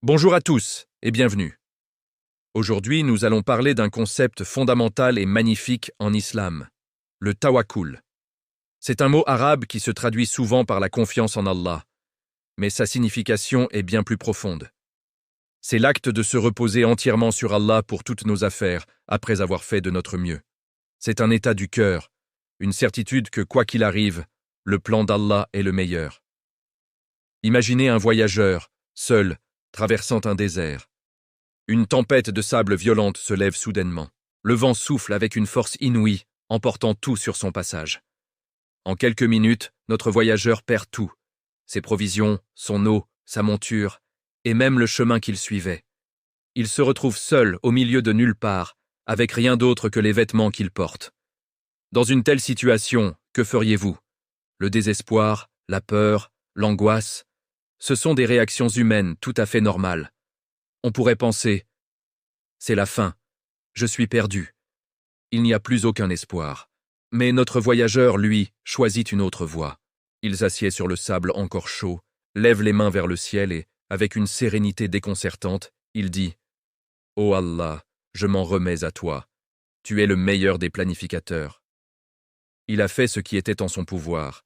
Bonjour à tous et bienvenue. Aujourd'hui, nous allons parler d'un concept fondamental et magnifique en islam, le tawakkul. C'est un mot arabe qui se traduit souvent par la confiance en Allah, mais sa signification est bien plus profonde. C'est l'acte de se reposer entièrement sur Allah pour toutes nos affaires, après avoir fait de notre mieux. C'est un état du cœur, une certitude que quoi qu'il arrive, le plan d'Allah est le meilleur. Imaginez un voyageur, seul, traversant un désert. Une tempête de sable violente se lève soudainement. Le vent souffle avec une force inouïe, emportant tout sur son passage. En quelques minutes, notre voyageur perd tout. Ses provisions, son eau, sa monture, et même le chemin qu'il suivait. Il se retrouve seul au milieu de nulle part, avec rien d'autre que les vêtements qu'il porte. Dans une telle situation, que feriez-vous? Le désespoir, la peur, l'angoisse, ce sont des réactions humaines tout à fait normales. On pourrait penser « c'est la fin, je suis perdu, il n'y a plus aucun espoir ». Mais notre voyageur, lui, choisit une autre voie. Il s'assied sur le sable encore chaud, lève les mains vers le ciel et, avec une sérénité déconcertante, il dit « Ô Allah, je m'en remets à toi, tu es le meilleur des planificateurs ». Il a fait ce qui était en son pouvoir,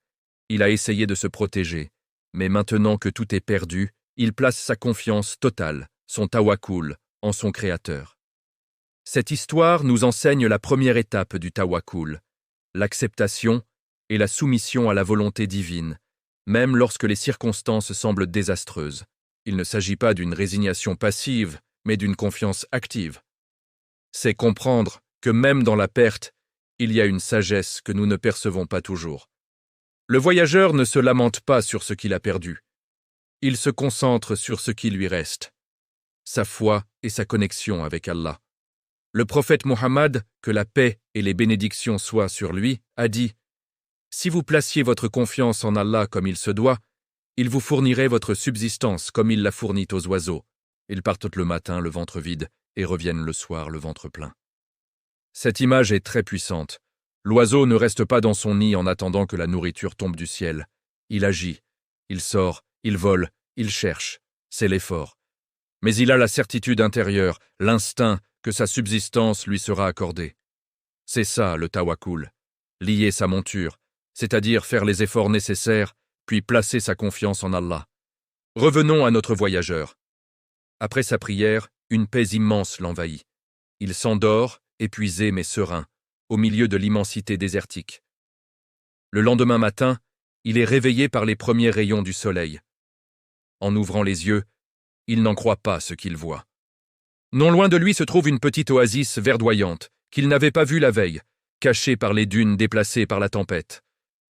il a essayé de se protéger, mais maintenant que tout est perdu, il place sa confiance totale, son tawakkul, en son Créateur. Cette histoire nous enseigne la première étape du tawakkul, l'acceptation et la soumission à la volonté divine, même lorsque les circonstances semblent désastreuses. Il ne s'agit pas d'une résignation passive, mais d'une confiance active. C'est comprendre que même dans la perte, il y a une sagesse que nous ne percevons pas toujours. Le voyageur ne se lamente pas sur ce qu'il a perdu. Il se concentre sur ce qui lui reste, sa foi et sa connexion avec Allah. Le prophète Mohammed, que la paix et les bénédictions soient sur lui, a dit « Si vous placiez votre confiance en Allah comme il se doit, il vous fournirait votre subsistance comme il la fournit aux oiseaux. Ils partent le matin le ventre vide et reviennent le soir le ventre plein. » Cette image est très puissante. L'oiseau ne reste pas dans son nid en attendant que la nourriture tombe du ciel. Il agit, il sort, il vole, il cherche. C'est l'effort. Mais il a la certitude intérieure, l'instinct que sa subsistance lui sera accordée. C'est ça le tawakkul, lier sa monture, c'est-à-dire faire les efforts nécessaires, puis placer sa confiance en Allah. Revenons à notre voyageur. Après sa prière, une paix immense l'envahit. Il s'endort, épuisé mais serein, au milieu de l'immensité désertique. Le lendemain matin, il est réveillé par les premiers rayons du soleil. En ouvrant les yeux, il n'en croit pas ce qu'il voit. Non loin de lui se trouve une petite oasis verdoyante, qu'il n'avait pas vue la veille, cachée par les dunes déplacées par la tempête.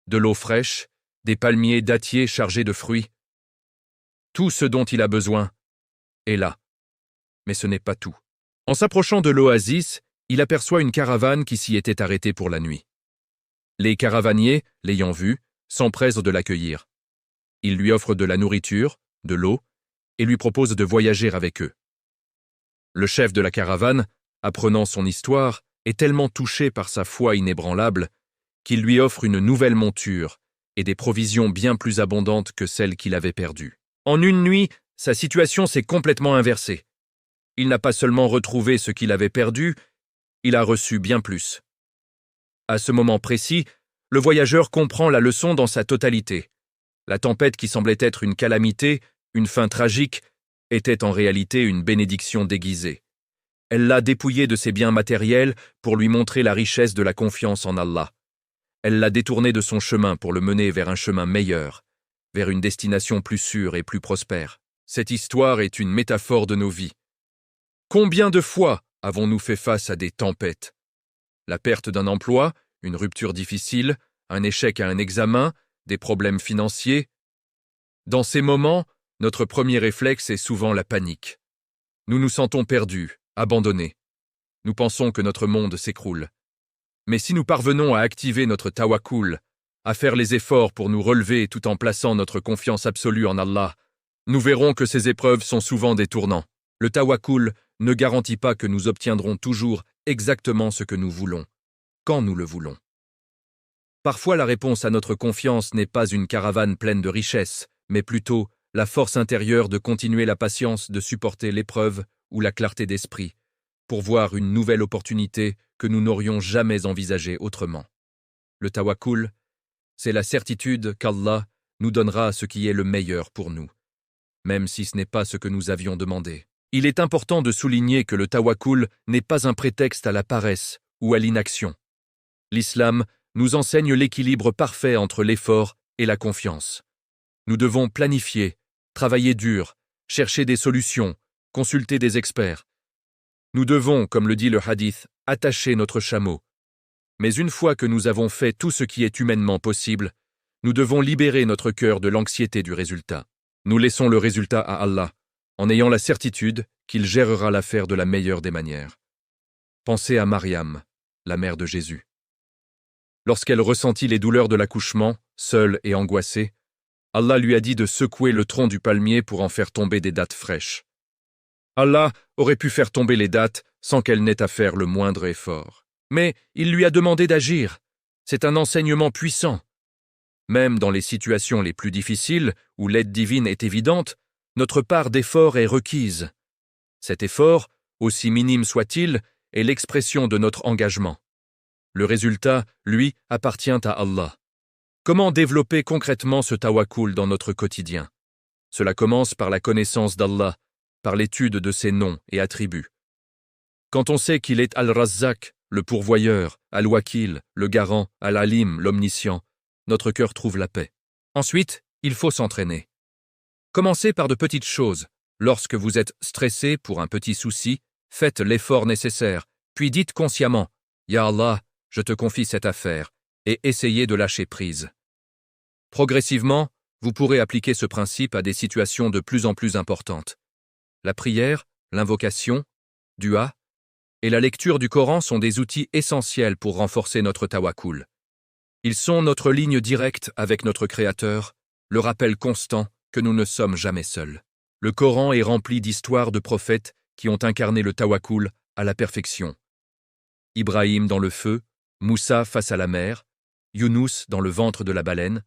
De l'eau fraîche, des palmiers dattiers chargés de fruits. Tout ce dont il a besoin est là. Mais ce n'est pas tout. En s'approchant de l'oasis, il aperçoit une caravane qui s'y était arrêtée pour la nuit. Les caravaniers, l'ayant vu, s'empressent de l'accueillir. Ils lui offrent de la nourriture, de l'eau, et lui proposent de voyager avec eux. Le chef de la caravane, apprenant son histoire, est tellement touché par sa foi inébranlable qu'il lui offre une nouvelle monture et des provisions bien plus abondantes que celles qu'il avait perdues. En une nuit, sa situation s'est complètement inversée. Il n'a pas seulement retrouvé ce qu'il avait perdu, il a reçu bien plus. À ce moment précis, le voyageur comprend la leçon dans sa totalité. La tempête qui semblait être une calamité, une fin tragique, était en réalité une bénédiction déguisée. Elle l'a dépouillé de ses biens matériels pour lui montrer la richesse de la confiance en Allah. Elle l'a détourné de son chemin pour le mener vers un chemin meilleur, vers une destination plus sûre et plus prospère. Cette histoire est une métaphore de nos vies. Combien de fois avons-nous fait face à des tempêtes? La perte d'un emploi, une rupture difficile, un échec à un examen, des problèmes financiers. Dans ces moments, notre premier réflexe est souvent la panique. Nous nous sentons perdus, abandonnés. Nous pensons que notre monde s'écroule. Mais si nous parvenons à activer notre tawakkul, à faire les efforts pour nous relever tout en plaçant notre confiance absolue en Allah, nous verrons que ces épreuves sont souvent des tournants. Le tawakkul ne garantit pas que nous obtiendrons toujours exactement ce que nous voulons, quand nous le voulons. Parfois la réponse à notre confiance n'est pas une caravane pleine de richesses, mais plutôt la force intérieure de continuer la patience de supporter l'épreuve ou la clarté d'esprit, pour voir une nouvelle opportunité que nous n'aurions jamais envisagée autrement. Le tawakkul, c'est la certitude qu'Allah nous donnera ce qui est le meilleur pour nous, même si ce n'est pas ce que nous avions demandé. Il est important de souligner que le tawakkul n'est pas un prétexte à la paresse ou à l'inaction. L'islam nous enseigne l'équilibre parfait entre l'effort et la confiance. Nous devons planifier, travailler dur, chercher des solutions, consulter des experts. Nous devons, comme le dit le hadith, attacher notre chameau. Mais une fois que nous avons fait tout ce qui est humainement possible, nous devons libérer notre cœur de l'anxiété du résultat. Nous laissons le résultat à Allah, en ayant la certitude qu'il gérera l'affaire de la meilleure des manières. Pensez à Mariam, la mère de Jésus. Lorsqu'elle ressentit les douleurs de l'accouchement, seule et angoissée, Allah lui a dit de secouer le tronc du palmier pour en faire tomber des dattes fraîches. Allah aurait pu faire tomber les dattes sans qu'elle n'ait à faire le moindre effort. Mais il lui a demandé d'agir. C'est un enseignement puissant. Même dans les situations les plus difficiles, où l'aide divine est évidente, notre part d'effort est requise. Cet effort, aussi minime soit-il, est l'expression de notre engagement. Le résultat, lui, appartient à Allah. Comment développer concrètement ce tawakkul dans notre quotidien? Cela commence par la connaissance d'Allah, par l'étude de ses noms et attributs. Quand on sait qu'il est Al-Razzaq, le pourvoyeur, Al-Wakil, le garant, Al-Alim, l'omniscient, notre cœur trouve la paix. Ensuite, il faut s'entraîner. Commencez par de petites choses. Lorsque vous êtes stressé pour un petit souci, faites l'effort nécessaire, puis dites consciemment « Ya Allah, je te confie cette affaire » et essayez de lâcher prise. Progressivement, vous pourrez appliquer ce principe à des situations de plus en plus importantes. La prière, l'invocation, dua et la lecture du Coran sont des outils essentiels pour renforcer notre tawakkul. Ils sont notre ligne directe avec notre Créateur, le rappel constant que nous ne sommes jamais seuls. Le Coran est rempli d'histoires de prophètes qui ont incarné le tawakkul à la perfection. Ibrahim dans le feu, Moussa face à la mer, Younous dans le ventre de la baleine,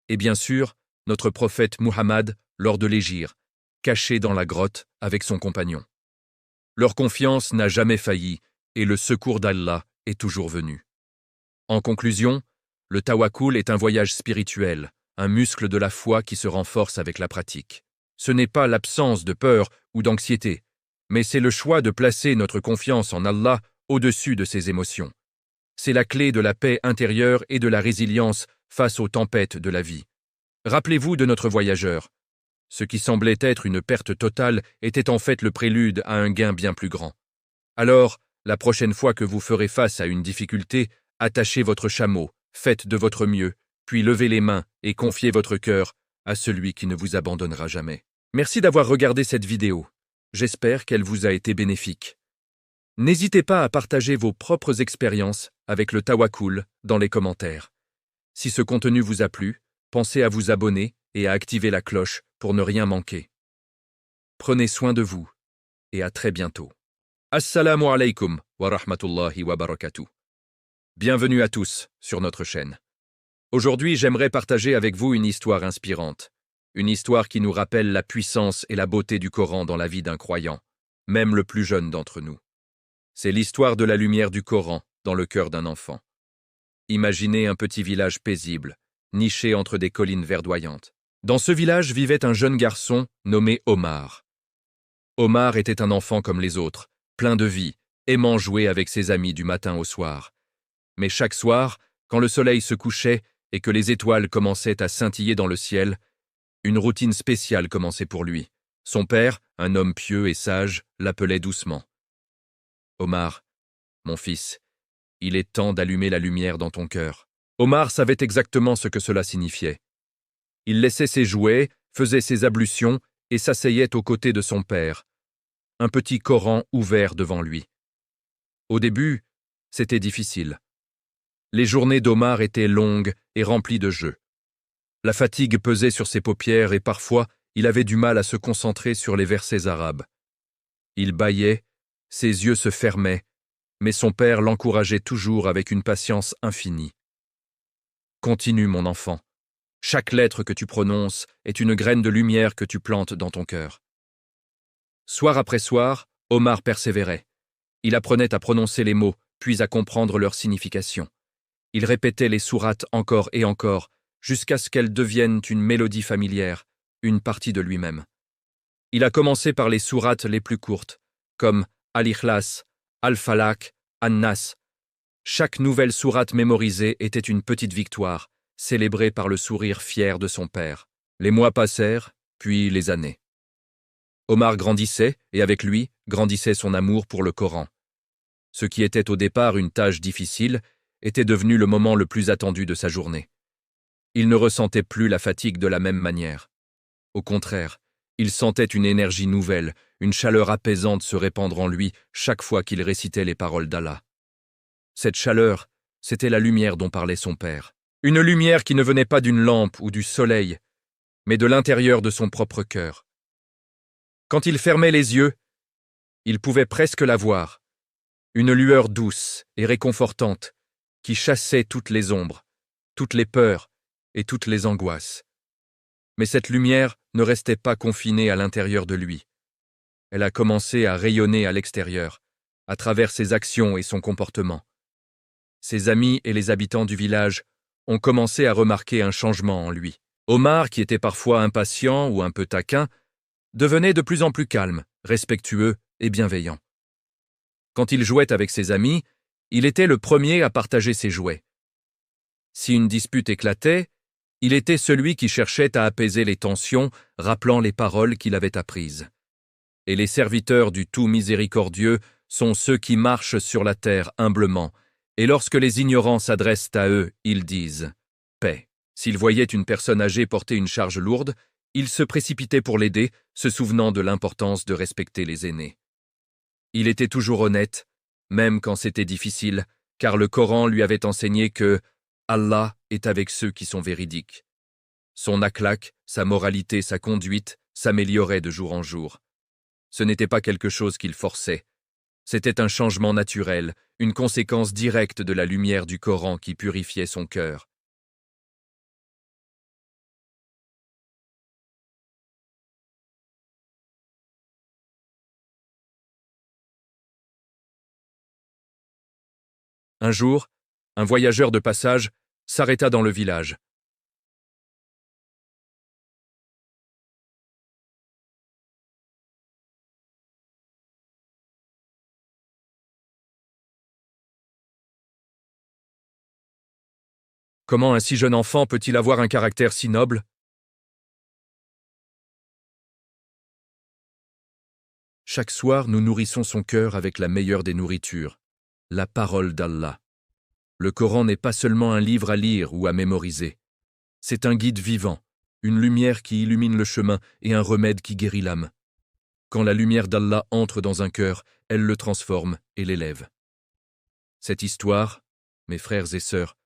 et bien sûr, notre prophète Muhammad lors de l'hégire, caché dans la grotte avec son compagnon. Leur confiance n'a jamais failli et le secours d'Allah est toujours venu. En conclusion, le tawakkul est un voyage spirituel, un muscle de la foi qui se renforce avec la pratique. Ce n'est pas l'absence de peur ou d'anxiété, mais c'est le choix de placer notre confiance en Allah au-dessus de ses émotions. C'est la clé de la paix intérieure et de la résilience face aux tempêtes de la vie. Rappelez-vous de notre voyageur. Ce qui semblait être une perte totale était en fait le prélude à un gain bien plus grand. Alors, la prochaine fois que vous ferez face à une difficulté, attachez votre chameau, faites de votre mieux, puis levez les mains et confiez votre cœur à celui qui ne vous abandonnera jamais. Merci d'avoir regardé cette vidéo. J'espère qu'elle vous a été bénéfique. N'hésitez pas à partager vos propres expériences avec le tawakkul dans les commentaires. Si ce contenu vous a plu, pensez à vous abonner et à activer la cloche pour ne rien manquer. Prenez soin de vous et à très bientôt. Assalamu alaikum wa rahmatullahi wa barakatuh. Bienvenue à tous sur notre chaîne. Aujourd'hui, j'aimerais partager avec vous une histoire inspirante. Une histoire qui nous rappelle la puissance et la beauté du Coran dans la vie d'un croyant, même le plus jeune d'entre nous. C'est l'histoire de la lumière du Coran dans le cœur d'un enfant. Imaginez un petit village paisible, niché entre des collines verdoyantes. Dans ce village vivait un jeune garçon nommé Omar. Omar était un enfant comme les autres, plein de vie, aimant jouer avec ses amis du matin au soir. Mais chaque soir, quand le soleil se couchait et que les étoiles commençaient à scintiller dans le ciel, une routine spéciale commençait pour lui. Son père, un homme pieux et sage, l'appelait doucement. « Omar, mon fils, il est temps d'allumer la lumière dans ton cœur. » Omar savait exactement ce que cela signifiait. Il laissait ses jouets, faisait ses ablutions et s'asseyait aux côtés de son père, un petit Coran ouvert devant lui. Au début, c'était difficile. Les journées d'Omar étaient longues et remplies de jeux. La fatigue pesait sur ses paupières et parfois, il avait du mal à se concentrer sur les versets arabes. Il bâillait, ses yeux se fermaient, mais son père l'encourageait toujours avec une patience infinie. « Continue, mon enfant. Chaque lettre que tu prononces est une graine de lumière que tu plantes dans ton cœur. Soir après soir, Omar persévérait. Il apprenait à prononcer les mots, puis à comprendre leur signification. Il répétait les sourates encore et encore, jusqu'à ce qu'elles deviennent une mélodie familière, une partie de lui-même. Il a commencé par les sourates les plus courtes, comme Al-Ikhlas, Al-Falaq, An-Nas. Chaque nouvelle sourate mémorisée était une petite victoire, célébrée par le sourire fier de son père. Les mois passèrent, puis les années. Omar grandissait, et avec lui, grandissait son amour pour le Coran. Ce qui était au départ une tâche difficile était devenu le moment le plus attendu de sa journée. Il ne ressentait plus la fatigue de la même manière. Au contraire, il sentait une énergie nouvelle, une chaleur apaisante se répandre en lui chaque fois qu'il récitait les paroles d'Allah. Cette chaleur, c'était la lumière dont parlait son père. Une lumière qui ne venait pas d'une lampe ou du soleil, mais de l'intérieur de son propre cœur. Quand il fermait les yeux, il pouvait presque la voir. Une lueur douce et réconfortante qui chassait toutes les ombres, toutes les peurs et toutes les angoisses. Mais cette lumière ne restait pas confinée à l'intérieur de lui. Elle a commencé à rayonner à l'extérieur, à travers ses actions et son comportement. Ses amis et les habitants du village ont commencé à remarquer un changement en lui. Omar, qui était parfois impatient ou un peu taquin, devenait de plus en plus calme, respectueux et bienveillant. Quand il jouait avec ses amis, il était le premier à partager ses jouets. Si une dispute éclatait, il était celui qui cherchait à apaiser les tensions, rappelant les paroles qu'il avait apprises. Et les serviteurs du tout miséricordieux sont ceux qui marchent sur la terre humblement, et lorsque les ignorants s'adressent à eux, ils disent « paix ». S'ils voyaient une personne âgée porter une charge lourde, ils se précipitaient pour l'aider, se souvenant de l'importance de respecter les aînés. Il était toujours honnête, même quand c'était difficile, car le Coran lui avait enseigné que Allah est avec ceux qui sont véridiques. Son akhlaq, sa moralité, sa conduite s'amélioraient de jour en jour. Ce n'était pas quelque chose qu'il forçait. C'était un changement naturel, une conséquence directe de la lumière du Coran qui purifiait son cœur. Un jour, un voyageur de passage s'arrêta dans le village. Comment un si jeune enfant peut-il avoir un caractère si noble? Chaque soir, nous nourrissons son cœur avec la meilleure des nourritures, la parole d'Allah. Le Coran n'est pas seulement un livre à lire ou à mémoriser. C'est un guide vivant, une lumière qui illumine le chemin et un remède qui guérit l'âme. Quand la lumière d'Allah entre dans un cœur, elle le transforme et l'élève. Cette histoire, mes frères et sœurs,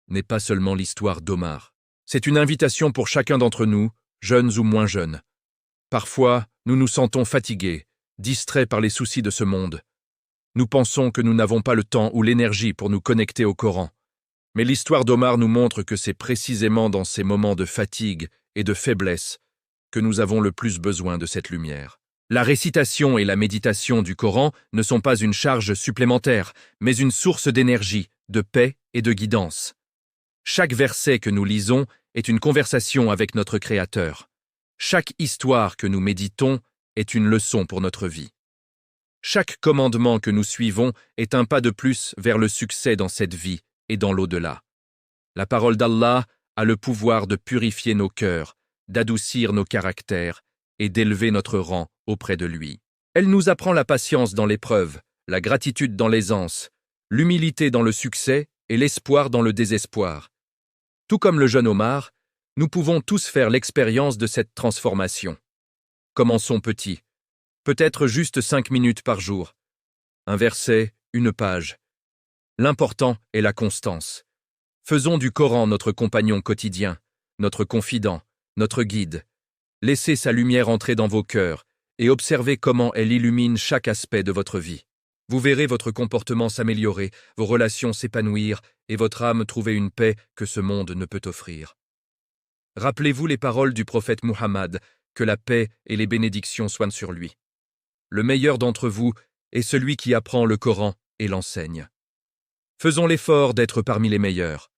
n'est pas seulement l'histoire d'Omar. C'est une invitation pour chacun d'entre nous, jeunes ou moins jeunes. Parfois, nous nous sentons fatigués, distraits par les soucis de ce monde. Nous pensons que nous n'avons pas le temps ou l'énergie pour nous connecter au Coran. Mais l'histoire d'Omar nous montre que c'est précisément dans ces moments de fatigue et de faiblesse que nous avons le plus besoin de cette lumière. La récitation et la méditation du Coran ne sont pas une charge supplémentaire, mais une source d'énergie, de paix et de guidance. Chaque verset que nous lisons est une conversation avec notre Créateur. Chaque histoire que nous méditons est une leçon pour notre vie. Chaque commandement que nous suivons est un pas de plus vers le succès dans cette vie et dans l'au-delà. La parole d'Allah a le pouvoir de purifier nos cœurs, d'adoucir nos caractères et d'élever notre rang auprès de lui. Elle nous apprend la patience dans l'épreuve, la gratitude dans l'aisance, l'humilité dans le succès et l'espoir dans le désespoir. Tout comme le jeune Omar, nous pouvons tous faire l'expérience de cette transformation. Commençons petit, peut-être juste 5 minutes par jour. Un verset, une page. L'important est la constance. Faisons du Coran notre compagnon quotidien, notre confident, notre guide. Laissez sa lumière entrer dans vos cœurs et observez comment elle illumine chaque aspect de votre vie. Vous verrez votre comportement s'améliorer, vos relations s'épanouir et votre âme trouver une paix que ce monde ne peut offrir. Rappelez-vous les paroles du prophète Muhammad, que la paix et les bénédictions soient sur lui. Le meilleur d'entre vous est celui qui apprend le Coran et l'enseigne. Faisons l'effort d'être parmi les meilleurs.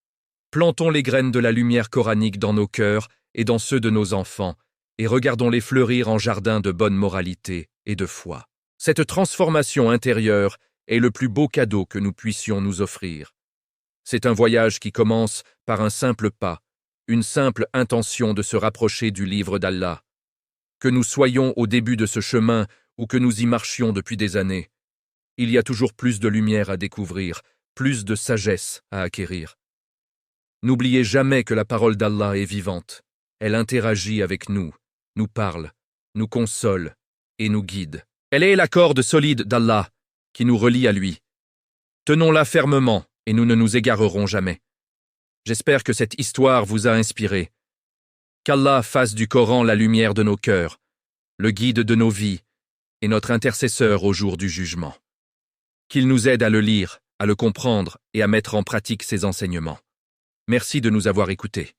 Plantons les graines de la lumière coranique dans nos cœurs et dans ceux de nos enfants, et regardons-les fleurir en jardin de bonne moralité et de foi. Cette transformation intérieure est le plus beau cadeau que nous puissions nous offrir. C'est un voyage qui commence par un simple pas, une simple intention de se rapprocher du livre d'Allah. Que nous soyons au début de ce chemin ou que nous y marchions depuis des années, il y a toujours plus de lumière à découvrir, plus de sagesse à acquérir. N'oubliez jamais que la parole d'Allah est vivante. Elle interagit avec nous parle, nous console et nous guide. Elle est la corde solide d'Allah qui nous relie à lui. Tenons-la fermement et nous ne nous égarerons jamais. J'espère que cette histoire vous a inspiré. Qu'Allah fasse du Coran la lumière de nos cœurs, le guide de nos vies et notre intercesseur au jour du jugement. Qu'il nous aide à le lire, à le comprendre et à mettre en pratique ses enseignements. Merci de nous avoir écoutés.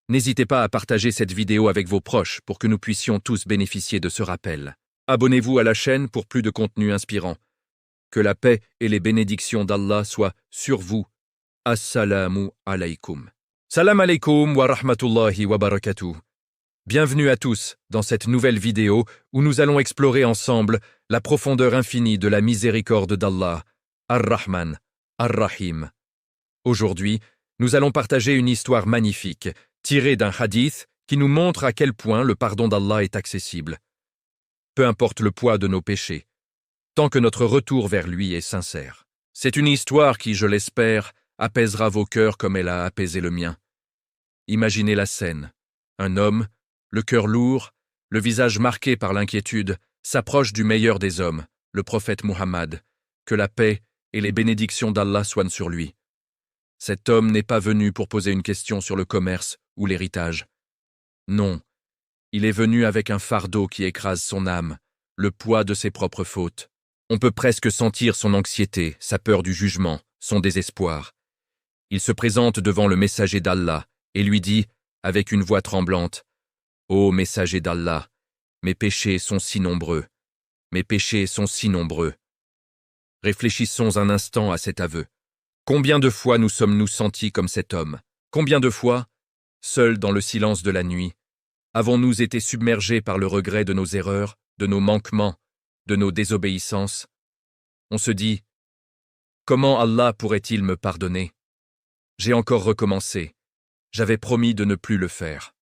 N'hésitez pas à partager cette vidéo avec vos proches pour que nous puissions tous bénéficier de ce rappel. Abonnez-vous à la chaîne pour plus de contenu inspirant. Que la paix et les bénédictions d'Allah soient sur vous. Assalamu alaikum. Salam alaikum wa rahmatullahi wa barakatuh. Bienvenue à tous dans cette nouvelle vidéo où nous allons explorer ensemble la profondeur infinie de la miséricorde d'Allah, Ar-Rahman, Ar-Rahim. Aujourd'hui, nous allons partager une histoire magnifique, tirée d'un hadith qui nous montre à quel point le pardon d'Allah est accessible. Peu importe le poids de nos péchés, tant que notre retour vers lui est sincère. C'est une histoire qui, je l'espère, apaisera vos cœurs comme elle a apaisé le mien. Imaginez la scène. Un homme, le cœur lourd, le visage marqué par l'inquiétude, s'approche du meilleur des hommes, le prophète Muhammad, que la paix et les bénédictions d'Allah soient sur lui. Cet homme n'est pas venu pour poser une question sur le commerce ou l'héritage. Non, il est venu avec un fardeau qui écrase son âme, le poids de ses propres fautes. On peut presque sentir son anxiété, sa peur du jugement, son désespoir. Il se présente devant le messager d'Allah et lui dit, avec une voix tremblante, « Ô messager d'Allah, mes péchés sont si nombreux, mes péchés sont si nombreux. » Réfléchissons un instant à cet aveu. Combien de fois nous sommes-nous sentis comme cet homme? Combien de fois, seuls dans le silence de la nuit, avons-nous été submergés par le regret de nos erreurs, de nos manquements, de nos désobéissances? On se dit, comment Allah pourrait-il me pardonner? J'ai encore recommencé. J'avais promis de ne plus le faire.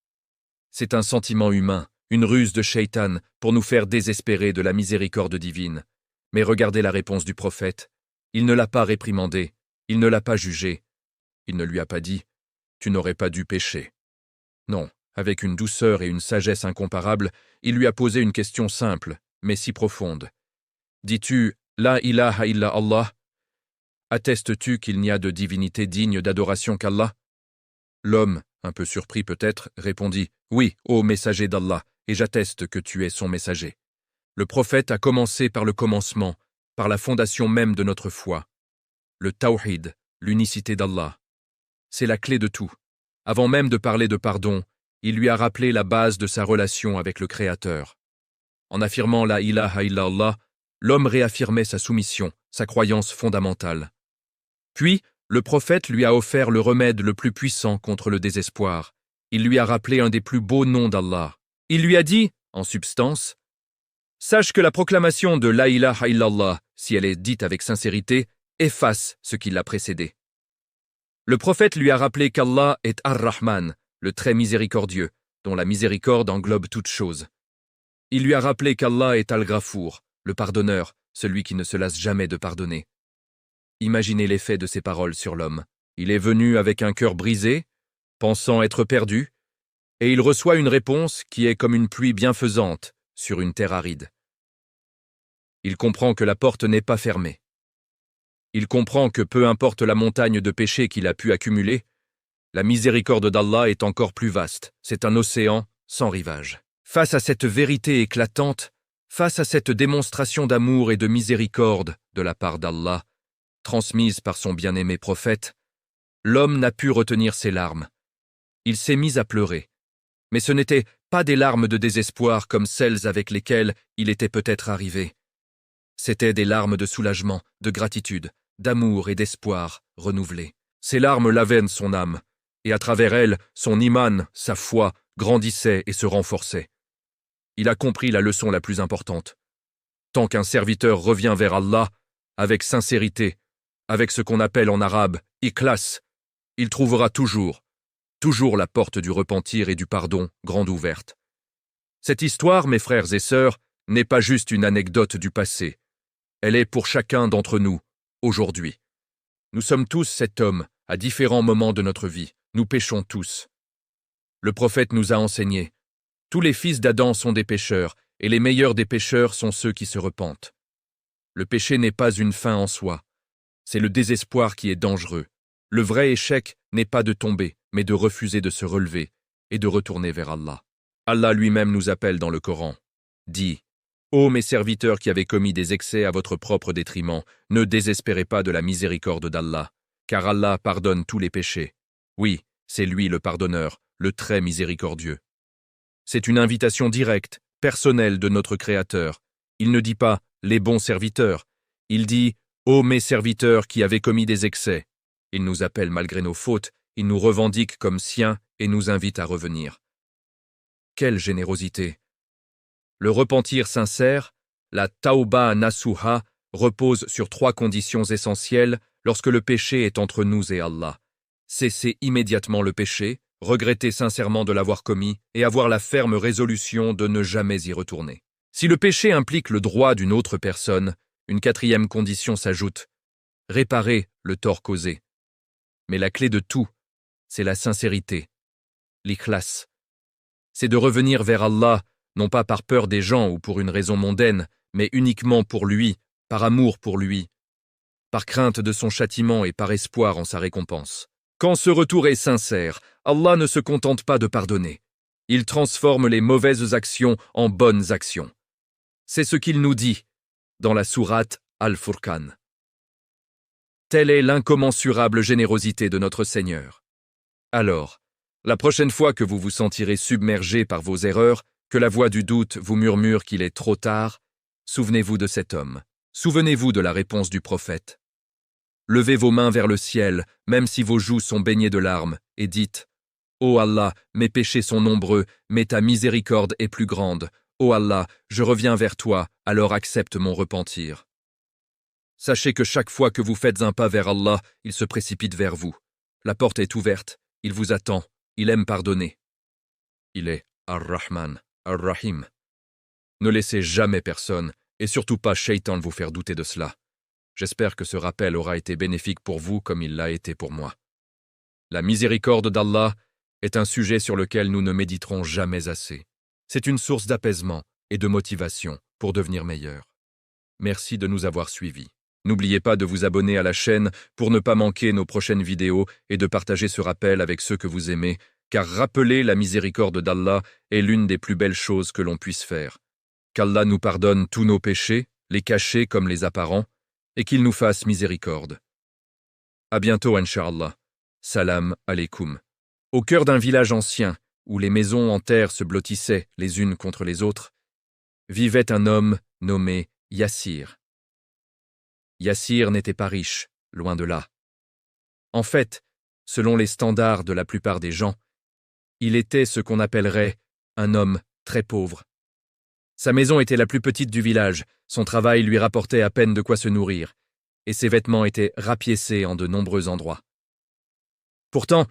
C'est un sentiment humain, une ruse de Shaitan pour nous faire désespérer de la miséricorde divine. Mais regardez la réponse du prophète. Il ne l'a pas réprimandé. Il ne l'a pas jugé. Il ne lui a pas dit « Tu n'aurais pas dû pécher ». Non, avec une douceur et une sagesse incomparables, il lui a posé une question simple, mais si profonde. Dis-tu « La ilaha illa Allah » ? Attestes-tu qu'il n'y a de divinité digne d'adoration qu'Allah ? L'homme, un peu surpris peut-être, répondit « Oui, ô messager d'Allah, et j'atteste que tu es son messager. » Le prophète a commencé par le commencement, par la fondation même de notre foi. Le tawhid, l'unicité d'Allah. C'est la clé de tout. Avant même de parler de pardon, il lui a rappelé la base de sa relation avec le Créateur. En affirmant la ilaha illallah, l'homme réaffirmait sa soumission, sa croyance fondamentale. Puis, le prophète lui a offert le remède le plus puissant contre le désespoir. Il lui a rappelé un des plus beaux noms d'Allah. Il lui a dit, en substance, « Sache que la proclamation de la ilaha illallah, si elle est dite avec sincérité, efface ce qui l'a précédé. » Le prophète lui a rappelé qu'Allah est Ar-Rahman, le très miséricordieux, dont la miséricorde englobe toute chose. Il lui a rappelé qu'Allah est Al-Ghafour, le pardonneur, celui qui ne se lasse jamais de pardonner. Imaginez l'effet de ces paroles sur l'homme. Il est venu avec un cœur brisé, pensant être perdu, et il reçoit une réponse qui est comme une pluie bienfaisante sur une terre aride. Il comprend que la porte n'est pas fermée. Il comprend que peu importe la montagne de péchés qu'il a pu accumuler, la miséricorde d'Allah est encore plus vaste. C'est un océan sans rivage. Face à cette vérité éclatante, face à cette démonstration d'amour et de miséricorde de la part d'Allah, transmise par son bien-aimé prophète, l'homme n'a pu retenir ses larmes. Il s'est mis à pleurer, Mais ce n'étaient pas des larmes de désespoir comme celles avec lesquelles il était peut-être arrivé. C'étaient des larmes de soulagement, de gratitude, d'amour et d'espoir renouvelés. Ces larmes lavaient son âme, et à travers elles, son iman, sa foi, grandissait et se renforçait. Il a compris la leçon la plus importante. Tant qu'un serviteur revient vers Allah, avec sincérité, avec ce qu'on appelle en arabe « ikhlas », il trouvera toujours la porte du repentir et du pardon grande ouverte. Cette histoire, mes frères et sœurs, n'est pas juste une anecdote du passé. Elle est pour chacun d'entre nous, aujourd'hui. Nous sommes tous cet homme, à différents moments de notre vie. Nous péchons tous. Le prophète nous a enseigné. Tous les fils d'Adam sont des pécheurs, et les meilleurs des pécheurs sont ceux qui se repentent. Le péché n'est pas une fin en soi. C'est le désespoir qui est dangereux. Le vrai échec n'est pas de tomber, mais de refuser de se relever et de retourner vers Allah. Allah lui-même nous appelle dans le Coran. Dit, « Ô mes serviteurs qui avez commis des excès à votre propre détriment, ne désespérez pas de la miséricorde d'Allah, car Allah pardonne tous les péchés. Oui, c'est lui le pardonneur, le très miséricordieux. » C'est une invitation directe, personnelle de notre Créateur. Il ne dit pas « les bons serviteurs », il dit « Ô mes serviteurs qui avez commis des excès ». Il nous appelle malgré nos fautes, il nous revendique comme siens et nous invite à revenir. Quelle générosité! Le repentir sincère, la tauba nasuha, repose sur 3 conditions essentielles lorsque le péché est entre nous et Allah. Cesser immédiatement le péché, regretter sincèrement de l'avoir commis et avoir la ferme résolution de ne jamais y retourner. Si le péché implique le droit d'une autre personne, une 4e condition s'ajoute, réparer le tort causé. Mais la clé de tout, c'est la sincérité, l'ikhlas. C'est de revenir vers Allah, non pas par peur des gens ou pour une raison mondaine, mais uniquement pour lui, par amour pour lui, par crainte de son châtiment et par espoir en sa récompense. Quand ce retour est sincère, Allah ne se contente pas de pardonner. Il transforme les mauvaises actions en bonnes actions. C'est ce qu'il nous dit dans la sourate Al-Furqan. Telle est l'incommensurable générosité de notre Seigneur. Alors, la prochaine fois que vous vous sentirez submergé par vos erreurs, que la voix du doute vous murmure qu'il est trop tard, souvenez-vous de cet homme. Souvenez-vous de la réponse du prophète. Levez vos mains vers le ciel, même si vos joues sont baignées de larmes, et dites « Ô Allah, mes péchés sont nombreux, mais ta miséricorde est plus grande. Ô Allah, je reviens vers toi, alors accepte mon repentir. » Sachez que chaque fois que vous faites un pas vers Allah, il se précipite vers vous. La porte est ouverte, il vous attend, il aime pardonner. Il est Ar-Rahman, Ar-Rahim. Ne laissez jamais personne, et surtout pas Shaitan vous faire douter de cela. J'espère que ce rappel aura été bénéfique pour vous comme il l'a été pour moi. La miséricorde d'Allah est un sujet sur lequel nous ne méditerons jamais assez. C'est une source d'apaisement et de motivation pour devenir meilleur. Merci de nous avoir suivis. N'oubliez pas de vous abonner à la chaîne pour ne pas manquer nos prochaines vidéos et de partager ce rappel avec ceux que vous aimez, car rappeler la miséricorde d'Allah est l'une des plus belles choses que l'on puisse faire. Qu'Allah nous pardonne tous nos péchés, les cachés comme les apparents, et qu'il nous fasse miséricorde. À bientôt, Inch'Allah. Salam alaikum. Au cœur d'un village ancien, où les maisons en terre se blottissaient les unes contre les autres, vivait un homme nommé Yassir. Yassir n'était pas riche, loin de là. En fait, selon les standards de la plupart des gens, il était ce qu'on appellerait un homme très pauvre. Sa maison était la plus petite du village, son travail lui rapportait à peine de quoi se nourrir, et ses vêtements étaient rapiécés en de nombreux endroits. Pourtant,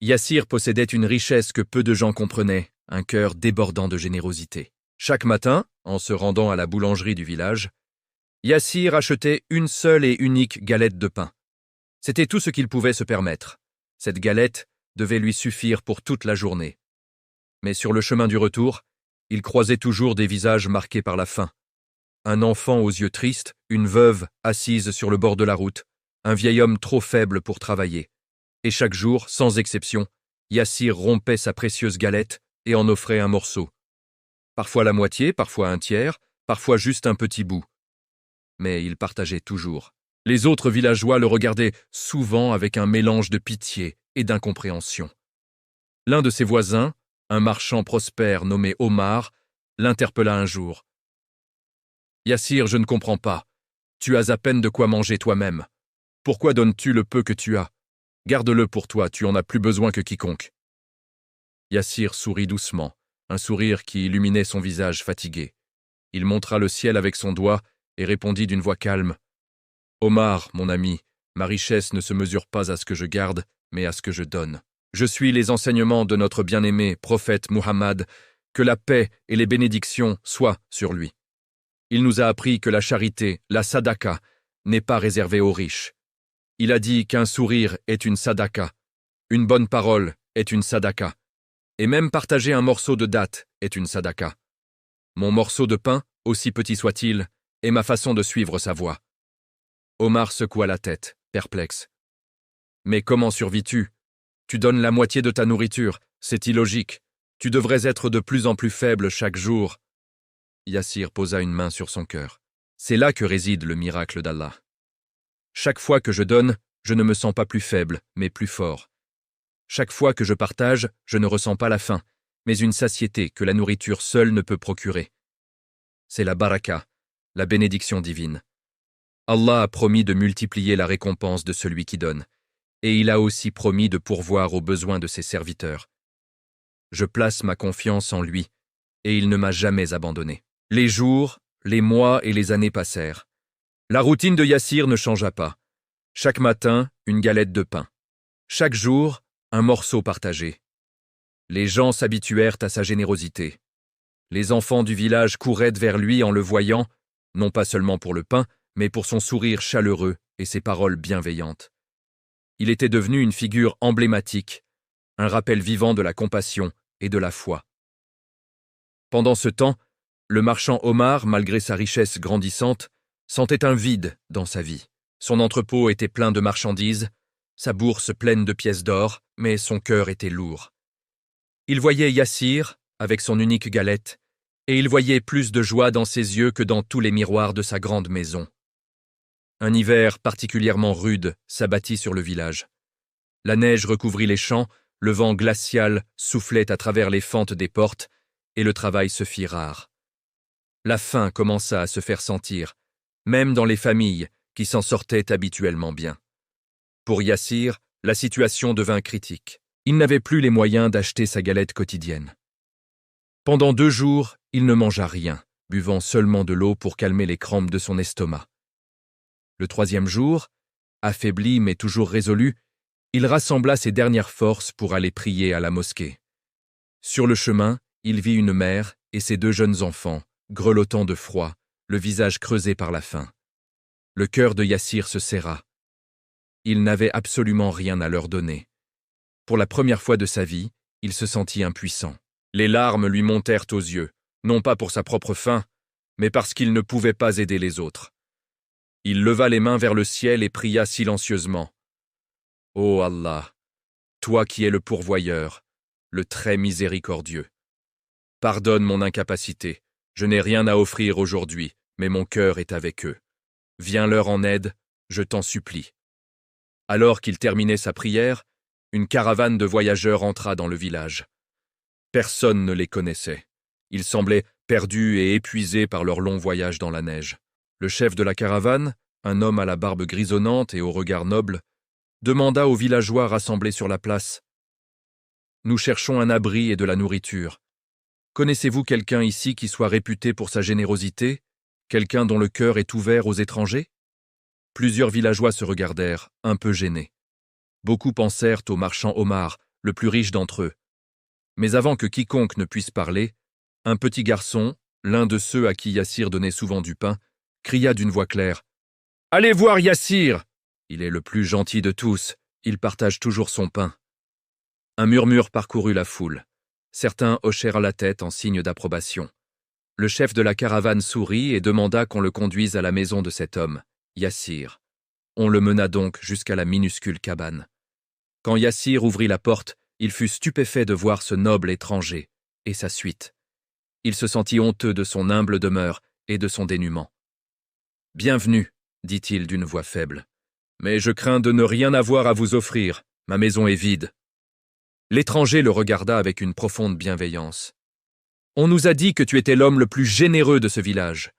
Yassir possédait une richesse que peu de gens comprenaient, un cœur débordant de générosité. Chaque matin, en se rendant à la boulangerie du village, Yassir achetait une seule et unique galette de pain. C'était tout ce qu'il pouvait se permettre. Cette galette devait lui suffire pour toute la journée. Mais sur le chemin du retour, il croisait toujours des visages marqués par la faim. Un enfant aux yeux tristes, une veuve assise sur le bord de la route, un vieil homme trop faible pour travailler. Et chaque jour, sans exception, Yassir rompait sa précieuse galette et en offrait un morceau. Parfois la moitié, parfois un tiers, parfois juste un petit bout. Mais il partageait toujours. Les autres villageois le regardaient souvent avec un mélange de pitié et d'incompréhension. L'un de ses voisins, un marchand prospère nommé Omar, l'interpella un jour. « Yassir, je ne comprends pas. Tu as à peine de quoi manger toi-même. Pourquoi donnes-tu le peu que tu as? Garde-le pour toi, tu en as plus besoin que quiconque. » Yassir sourit doucement, un sourire qui illuminait son visage fatigué. Il montra le ciel avec son doigt et répondit d'une voix calme. « Omar, mon ami, ma richesse ne se mesure pas à ce que je garde, mais à ce que je donne. Je suis les enseignements de notre bien-aimé prophète Muhammad, que la paix et les bénédictions soient sur lui. Il nous a appris que la charité, la sadaka, n'est pas réservée aux riches. Il a dit qu'un sourire est une sadaka, une bonne parole est une sadaka, et même partager un morceau de date est une sadaka. Mon morceau de pain, aussi petit soit-il, est ma façon de suivre sa voie. » Omar secoua la tête, perplexe. « Mais comment survis-tu? Tu donnes la moitié de ta nourriture, c'est illogique. Tu devrais être de plus en plus faible chaque jour. » Yassir posa une main sur son cœur. C'est là que réside le miracle d'Allah. Chaque fois que je donne, je ne me sens pas plus faible, mais plus fort. Chaque fois que je partage, je ne ressens pas la faim, mais une satiété que la nourriture seule ne peut procurer. C'est la baraka, la bénédiction divine. Allah a promis de multiplier la récompense de celui qui donne, et il a aussi promis de pourvoir aux besoins de ses serviteurs. Je place ma confiance en lui, et il ne m'a jamais abandonné. Les jours, les mois et les années passèrent. La routine de Yassir ne changea pas. Chaque matin, une galette de pain. Chaque jour, un morceau partagé. Les gens s'habituèrent à sa générosité. Les enfants du village couraient vers lui en le voyant, non pas seulement pour le pain, mais pour son sourire chaleureux et ses paroles bienveillantes. Il était devenu une figure emblématique, un rappel vivant de la compassion et de la foi. Pendant ce temps, le marchand Omar, malgré sa richesse grandissante, sentait un vide dans sa vie. Son entrepôt était plein de marchandises, sa bourse pleine de pièces d'or, mais son cœur était lourd. Il voyait Yassir, avec son unique galette, et il voyait plus de joie dans ses yeux que dans tous les miroirs de sa grande maison. Un hiver particulièrement rude s'abattit sur le village. La neige recouvrit les champs, le vent glacial soufflait à travers les fentes des portes, et le travail se fit rare. La faim commença à se faire sentir, même dans les familles qui s'en sortaient habituellement bien. Pour Yassir, la situation devint critique. Il n'avait plus les moyens d'acheter sa galette quotidienne. Pendant 2 jours, il ne mangea rien, buvant seulement de l'eau pour calmer les crampes de son estomac. Le 3e jour, affaibli mais toujours résolu, il rassembla ses dernières forces pour aller prier à la mosquée. Sur le chemin, il vit une mère et ses 2 jeunes enfants, grelottant de froid, le visage creusé par la faim. Le cœur de Yassir se serra. Il n'avait absolument rien à leur donner. Pour la première fois de sa vie, il se sentit impuissant. Les larmes lui montèrent aux yeux, non pas pour sa propre faim, mais parce qu'il ne pouvait pas aider les autres. Il leva les mains vers le ciel et pria silencieusement. « Ô Allah, toi qui es le pourvoyeur, le très miséricordieux, pardonne mon incapacité, je n'ai rien à offrir aujourd'hui, mais mon cœur est avec eux. Viens leur en aide, je t'en supplie. » Alors qu'il terminait sa prière, une caravane de voyageurs entra dans le village. Personne ne les connaissait. Ils semblaient perdus et épuisés par leur long voyage dans la neige. Le chef de la caravane, un homme à la barbe grisonnante et au regard noble, demanda aux villageois rassemblés sur la place. « Nous cherchons un abri et de la nourriture. Connaissez-vous quelqu'un ici qui soit réputé pour sa générosité, quelqu'un dont le cœur est ouvert aux étrangers ?» Plusieurs villageois se regardèrent, un peu gênés. Beaucoup pensèrent au marchand Omar, le plus riche d'entre eux. Mais avant que quiconque ne puisse parler, un petit garçon, l'un de ceux à qui Yassir donnait souvent du pain, cria d'une voix claire. « Allez voir Yassir! Il est le plus gentil de tous, il partage toujours son pain. » Un murmure parcourut la foule. Certains hochèrent la tête en signe d'approbation. Le chef de la caravane sourit et demanda qu'on le conduise à la maison de cet homme, Yassir. On le mena donc jusqu'à la minuscule cabane. Quand Yassir ouvrit la porte, il fut stupéfait de voir ce noble étranger et sa suite. Il se sentit honteux de son humble demeure et de son dénuement. « Bienvenue, dit-il d'une voix faible. Mais je crains de ne rien avoir à vous offrir, ma maison est vide. » L'étranger le regarda avec une profonde bienveillance. « On nous a dit que tu étais l'homme le plus généreux de ce village.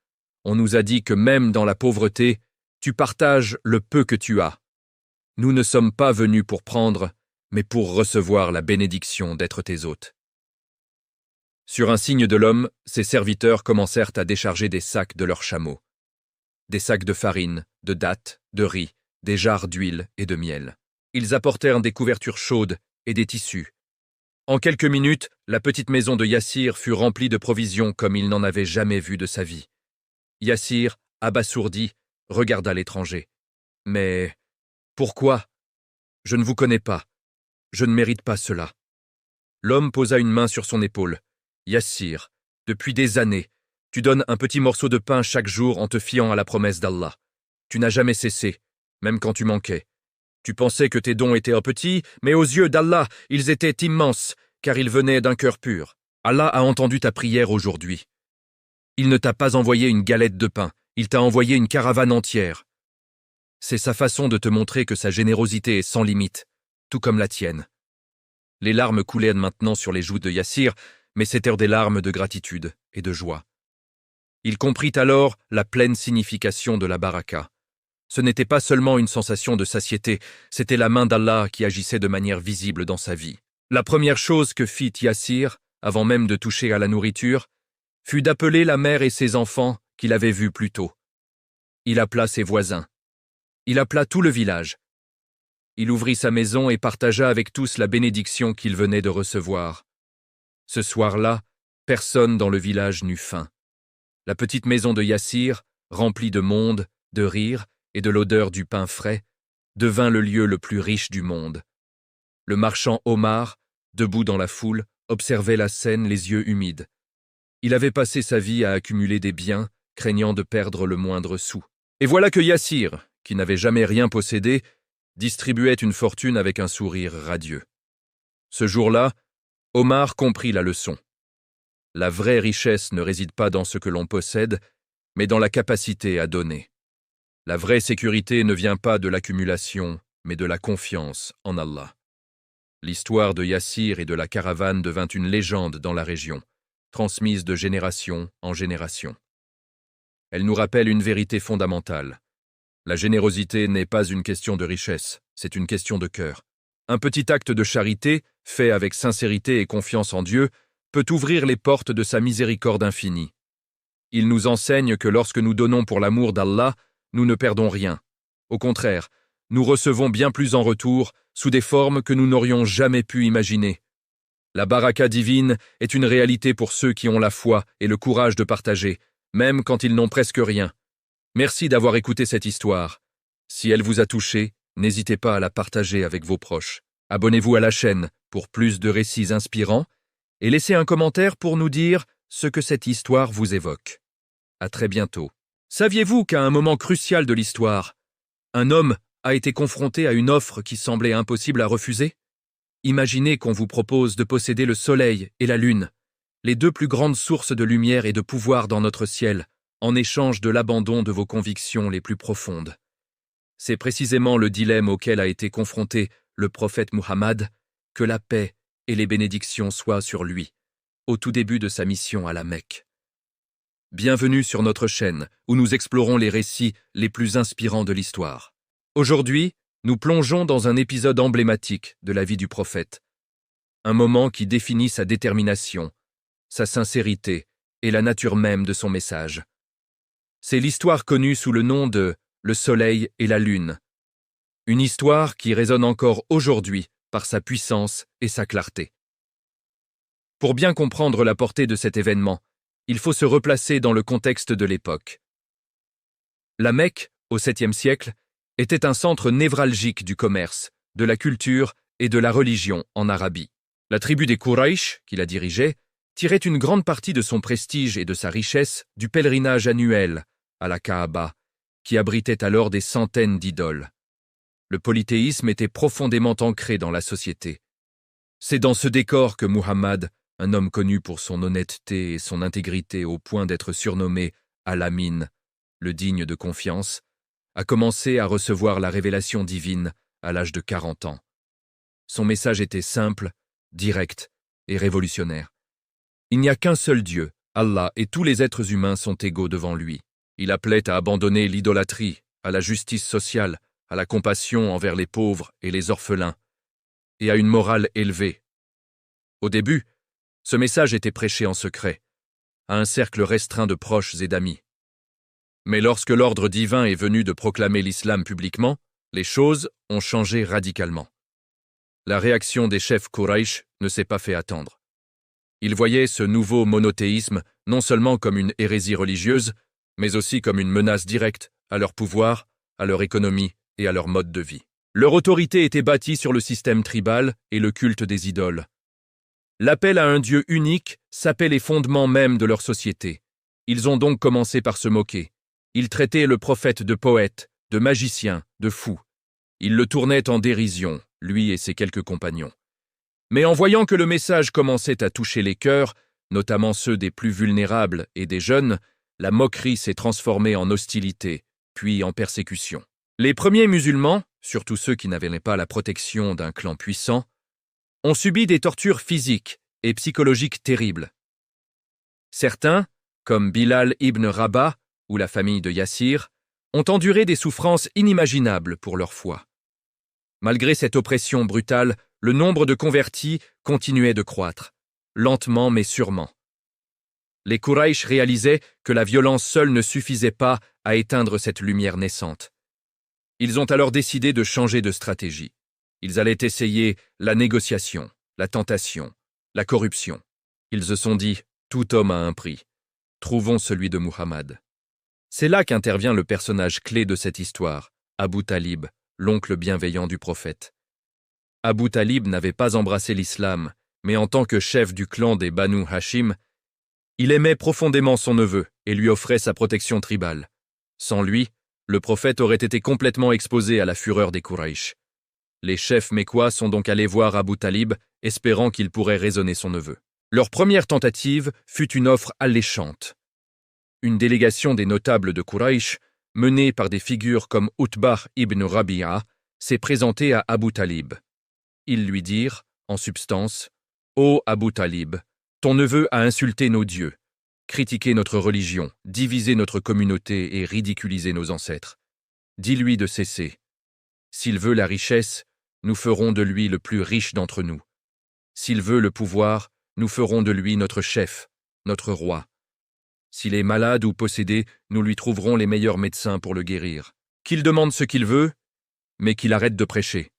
On nous a dit que même dans la pauvreté, tu partages le peu que tu as. Nous ne sommes pas venus pour prendre, mais pour recevoir la bénédiction d'être tes hôtes. » Sur un signe de l'homme, ses serviteurs commencèrent à décharger des sacs de leurs chameaux. Des sacs de farine, de dattes, de riz, des jarres d'huile et de miel. Ils apportèrent des couvertures chaudes et des tissus. En quelques minutes, la petite maison de Yassir fut remplie de provisions comme il n'en avait jamais vu de sa vie. Yassir, abasourdi, regarda l'étranger. « Mais pourquoi ? Je ne vous connais pas. Je ne mérite pas cela. » L'homme posa une main sur son épaule. « Yassir, depuis des années, tu donnes un petit morceau de pain chaque jour en te fiant à la promesse d'Allah. Tu n'as jamais cessé, même quand tu manquais. Tu pensais que tes dons étaient petits, mais aux yeux d'Allah, ils étaient immenses, car ils venaient d'un cœur pur. Allah a entendu ta prière aujourd'hui. Il ne t'a pas envoyé une galette de pain, il t'a envoyé une caravane entière. C'est sa façon de te montrer que sa générosité est sans limite, tout comme la tienne. » Les larmes coulaient maintenant sur les joues de Yassir, mais c'étaient des larmes de gratitude et de joie. Il comprit alors la pleine signification de la baraka. Ce n'était pas seulement une sensation de satiété, c'était la main d'Allah qui agissait de manière visible dans sa vie. La première chose que fit Yassir, avant même de toucher à la nourriture, fut d'appeler la mère et ses enfants qu'il avait vus plus tôt. Il appela ses voisins. Il appela tout le village. Il ouvrit sa maison et partagea avec tous la bénédiction qu'il venait de recevoir. Ce soir-là, personne dans le village n'eut faim. La petite maison de Yassir, remplie de monde, de rire et de l'odeur du pain frais, devint le lieu le plus riche du monde. Le marchand Omar, debout dans la foule, observait la scène les yeux humides. Il avait passé sa vie à accumuler des biens, craignant de perdre le moindre sou. Et voilà que Yassir, qui n'avait jamais rien possédé, distribuait une fortune avec un sourire radieux. Ce jour-là, Omar comprit la leçon. La vraie richesse ne réside pas dans ce que l'on possède, mais dans la capacité à donner. La vraie sécurité ne vient pas de l'accumulation, mais de la confiance en Allah. L'histoire de Yassir et de la caravane devint une légende dans la région, transmise de génération en génération. Elle nous rappelle une vérité fondamentale. La générosité n'est pas une question de richesse, c'est une question de cœur. Un petit acte de charité, fait avec sincérité et confiance en Dieu, peut ouvrir les portes de sa miséricorde infinie. Il nous enseigne que lorsque nous donnons pour l'amour d'Allah, nous ne perdons rien. Au contraire, nous recevons bien plus en retour, sous des formes que nous n'aurions jamais pu imaginer. La baraka divine est une réalité pour ceux qui ont la foi et le courage de partager, même quand ils n'ont presque rien. Merci d'avoir écouté cette histoire. Si elle vous a touché, n'hésitez pas à la partager avec vos proches. Abonnez-vous à la chaîne pour plus de récits inspirants et laissez un commentaire pour nous dire ce que cette histoire vous évoque. À très bientôt. Saviez-vous qu'à un moment crucial de l'histoire, un homme a été confronté à une offre qui semblait impossible à refuser? Imaginez qu'on vous propose de posséder le soleil et la lune, les deux plus grandes sources de lumière et de pouvoir dans notre ciel, en échange de l'abandon de vos convictions les plus profondes. C'est précisément le dilemme auquel a été confronté le prophète Muhammad, que la paix et les bénédictions soient sur lui, au tout début de sa mission à la Mecque. Bienvenue sur notre chaîne, où nous explorons les récits les plus inspirants de l'histoire. Aujourd'hui, nous plongeons dans un épisode emblématique de la vie du prophète, un moment qui définit sa détermination, sa sincérité et la nature même de son message. C'est l'histoire connue sous le nom de « Le soleil et la lune », une histoire qui résonne encore aujourd'hui par sa puissance et sa clarté. Pour bien comprendre la portée de cet événement, il faut se replacer dans le contexte de l'époque. La Mecque, au 7e siècle, était un centre névralgique du commerce, de la culture et de la religion en Arabie. La tribu des Quraysh, qui la dirigeait, tirait une grande partie de son prestige et de sa richesse du pèlerinage annuel à la Kaaba, qui abritait alors des centaines d'idoles. Le polythéisme était profondément ancré dans la société. C'est dans ce décor que Muhammad, un homme connu pour son honnêteté et son intégrité au point d'être surnommé Al-Amin, le digne de confiance, a commencé à recevoir la révélation divine à l'âge de 40 ans. Son message était simple, direct et révolutionnaire. Il n'y a qu'un seul Dieu, Allah, et tous les êtres humains sont égaux devant lui. Il appelait à abandonner l'idolâtrie, à la justice sociale, à la compassion envers les pauvres et les orphelins, et à une morale élevée. Au début, ce message était prêché en secret, à un cercle restreint de proches et d'amis. Mais lorsque l'ordre divin est venu de proclamer l'islam publiquement, les choses ont changé radicalement. La réaction des chefs Quraysh ne s'est pas fait attendre. Ils voyaient ce nouveau monothéisme non seulement comme une hérésie religieuse, mais aussi comme une menace directe à leur pouvoir, à leur économie et à leur mode de vie. Leur autorité était bâtie sur le système tribal et le culte des idoles. L'appel à un Dieu unique sapait les fondements mêmes de leur société. Ils ont donc commencé par se moquer. Ils traitaient le prophète de poète, de magicien, de fou. Ils le tournaient en dérision, lui et ses quelques compagnons. Mais en voyant que le message commençait à toucher les cœurs, notamment ceux des plus vulnérables et des jeunes, la moquerie s'est transformée en hostilité, puis en persécution. Les premiers musulmans, surtout ceux qui n'avaient pas la protection d'un clan puissant, ont subi des tortures physiques et psychologiques terribles. Certains, comme Bilal ibn Rabah ou la famille de Yassir, ont enduré des souffrances inimaginables pour leur foi. Malgré cette oppression brutale, le nombre de convertis continuait de croître, lentement mais sûrement. Les Quraysh réalisaient que la violence seule ne suffisait pas à éteindre cette lumière naissante. Ils ont alors décidé de changer de stratégie. Ils allaient essayer la négociation, la tentation, la corruption. Ils se sont dit, tout homme a un prix. Trouvons celui de Muhammad. C'est là qu'intervient le personnage clé de cette histoire, Abu Talib, l'oncle bienveillant du prophète. Abu Talib n'avait pas embrassé l'islam, mais en tant que chef du clan des Banu Hashim, il aimait profondément son neveu et lui offrait sa protection tribale. Sans lui, le prophète aurait été complètement exposé à la fureur des Quraysh. Les chefs mécois sont donc allés voir Abu Talib, espérant qu'il pourrait raisonner son neveu. Leur première tentative fut une offre alléchante. Une délégation des notables de Quraysh, menée par des figures comme Utbah ibn Rabi'a, s'est présentée à Abu Talib. Ils lui dirent, en substance, « Ô Abu Talib, ton neveu a insulté nos dieux, critiqué notre religion, divisé notre communauté et ridiculisé nos ancêtres. Dis-lui de cesser. S'il veut la richesse, nous ferons de lui le plus riche d'entre nous. S'il veut le pouvoir, nous ferons de lui notre chef, notre roi. S'il est malade ou possédé, nous lui trouverons les meilleurs médecins pour le guérir. Qu'il demande ce qu'il veut, mais qu'il arrête de prêcher. »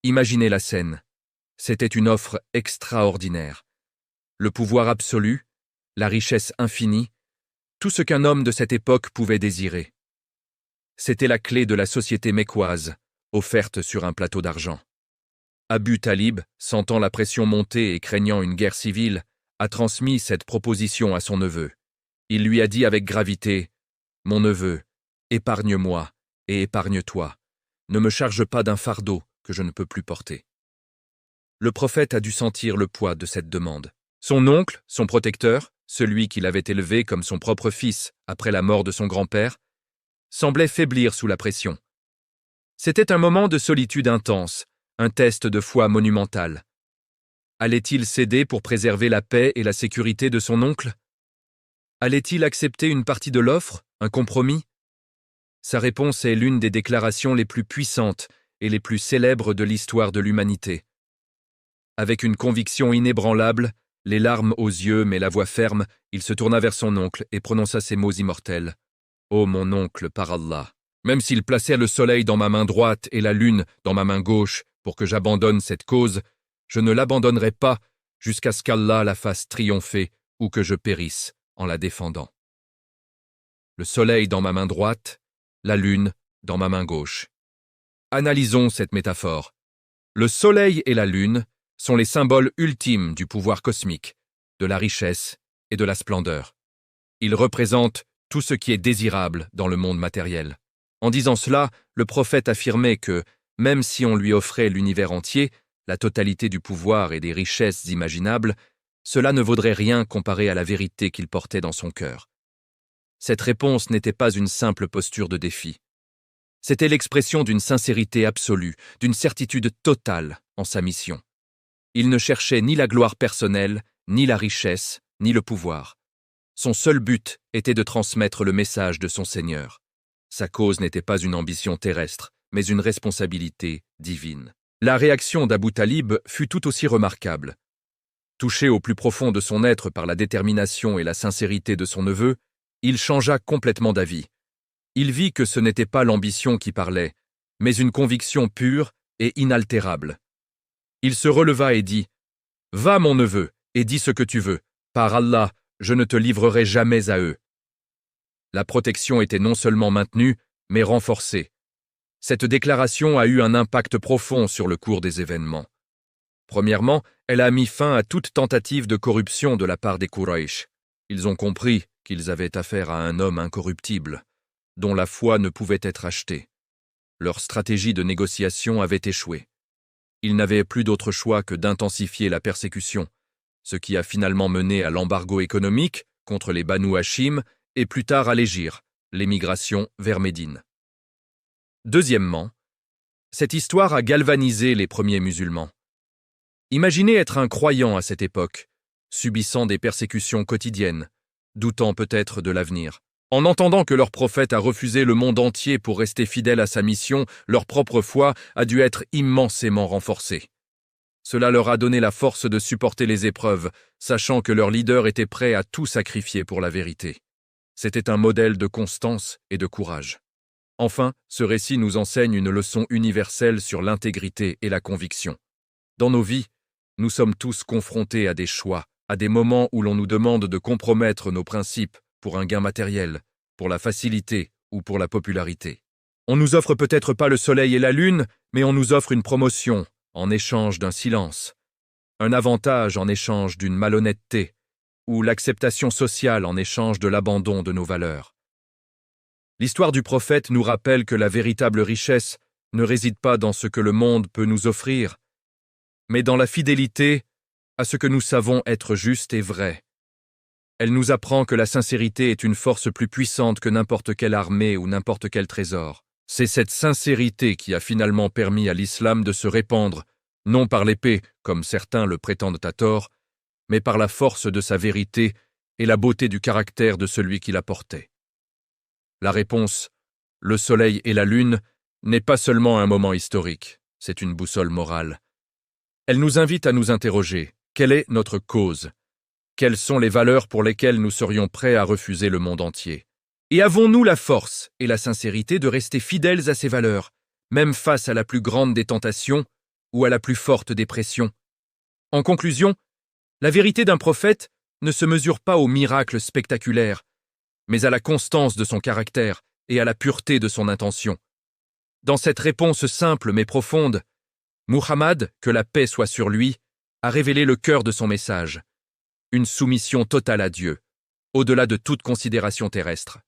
Imaginez la scène. C'était une offre extraordinaire. Le pouvoir absolu, la richesse infinie, tout ce qu'un homme de cette époque pouvait désirer. C'était la clé de la société mécoise, offerte sur un plateau d'argent. Abu Talib, sentant la pression monter et craignant une guerre civile, a transmis cette proposition à son neveu. Il lui a dit avec gravité, « Mon neveu, épargne-moi et épargne-toi. Ne me charge pas d'un fardeau que je ne peux plus porter. » Le prophète a dû sentir le poids de cette demande. Son oncle, son protecteur, celui qu'il avait élevé comme son propre fils après la mort de son grand-père, semblait faiblir sous la pression. C'était un moment de solitude intense, un test de foi monumental. Allait-il céder pour préserver la paix et la sécurité de son oncle? Allait-il accepter une partie de l'offre, un compromis? Sa réponse est l'une des déclarations les plus puissantes et les plus célèbres de l'histoire de l'humanité. Avec une conviction inébranlable, les larmes aux yeux mais la voix ferme, il se tourna vers son oncle et prononça ces mots immortels. « Ô mon oncle, par Allah, même s'il plaçait le soleil dans ma main droite et la lune dans ma main gauche pour que j'abandonne cette cause, je ne l'abandonnerai pas jusqu'à ce qu'Allah la fasse triompher ou que je périsse en la défendant. » Le soleil dans ma main droite, la lune dans ma main gauche. Analysons cette métaphore. Le soleil et la lune sont les symboles ultimes du pouvoir cosmique, de la richesse et de la splendeur. Ils représentent tout ce qui est désirable dans le monde matériel. En disant cela, le prophète affirmait que, même si on lui offrait l'univers entier, la totalité du pouvoir et des richesses imaginables, cela ne vaudrait rien comparé à la vérité qu'il portait dans son cœur. Cette réponse n'était pas une simple posture de défi. C'était l'expression d'une sincérité absolue, d'une certitude totale en sa mission. Il ne cherchait ni la gloire personnelle, ni la richesse, ni le pouvoir. Son seul but était de transmettre le message de son Seigneur. Sa cause n'était pas une ambition terrestre, mais une responsabilité divine. La réaction d'Abu Talib fut tout aussi remarquable. Touché au plus profond de son être par la détermination et la sincérité de son neveu, il changea complètement d'avis. Il vit que ce n'était pas l'ambition qui parlait, mais une conviction pure et inaltérable. Il se releva et dit « Va, mon neveu, et dis ce que tu veux. Par Allah, je ne te livrerai jamais à eux. » La protection était non seulement maintenue, mais renforcée. Cette déclaration a eu un impact profond sur le cours des événements. Premièrement, elle a mis fin à toute tentative de corruption de la part des Quraysh. Ils ont compris qu'ils avaient affaire à un homme incorruptible, dont la foi ne pouvait être achetée. Leur stratégie de négociation avait échoué. Ils n'avaient plus d'autre choix que d'intensifier la persécution, ce qui a finalement mené à l'embargo économique contre les Banu Hashim et plus tard à l'Hégire, l'émigration vers Médine. Deuxièmement, cette histoire a galvanisé les premiers musulmans. Imaginez être un croyant à cette époque, subissant des persécutions quotidiennes, doutant peut-être de l'avenir. En entendant que leur prophète a refusé le monde entier pour rester fidèle à sa mission, leur propre foi a dû être immensément renforcée. Cela leur a donné la force de supporter les épreuves, sachant que leur leader était prêt à tout sacrifier pour la vérité. C'était un modèle de constance et de courage. Enfin, ce récit nous enseigne une leçon universelle sur l'intégrité et la conviction. Dans nos vies, nous sommes tous confrontés à des choix, à des moments où l'on nous demande de compromettre nos principes pour un gain matériel, pour la facilité ou pour la popularité. On nous offre peut-être pas le soleil et la lune, mais on nous offre une promotion en échange d'un silence, un avantage en échange d'une malhonnêteté, ou l'acceptation sociale en échange de l'abandon de nos valeurs. L'histoire du prophète nous rappelle que la véritable richesse ne réside pas dans ce que le monde peut nous offrir, mais dans la fidélité à ce que nous savons être juste et vrai. Elle nous apprend que la sincérité est une force plus puissante que n'importe quelle armée ou n'importe quel trésor. C'est cette sincérité qui a finalement permis à l'islam de se répandre, non par l'épée, comme certains le prétendent à tort, mais par la force de sa vérité et la beauté du caractère de celui qui la portait. La réponse, le soleil et la lune, n'est pas seulement un moment historique, c'est une boussole morale. Elle nous invite à nous interroger, quelle est notre cause ? Quelles sont les valeurs pour lesquelles nous serions prêts à refuser le monde entier ? Et avons-nous la force et la sincérité de rester fidèles à ces valeurs, même face à la plus grande des tentations ou à la plus forte des pressions ? En conclusion, la vérité d'un prophète ne se mesure pas aux miracles spectaculaires, mais à la constance de son caractère et à la pureté de son intention. Dans cette réponse simple mais profonde, Muhammad, que la paix soit sur lui, a révélé le cœur de son message, une soumission totale à Dieu, au-delà de toute considération terrestre.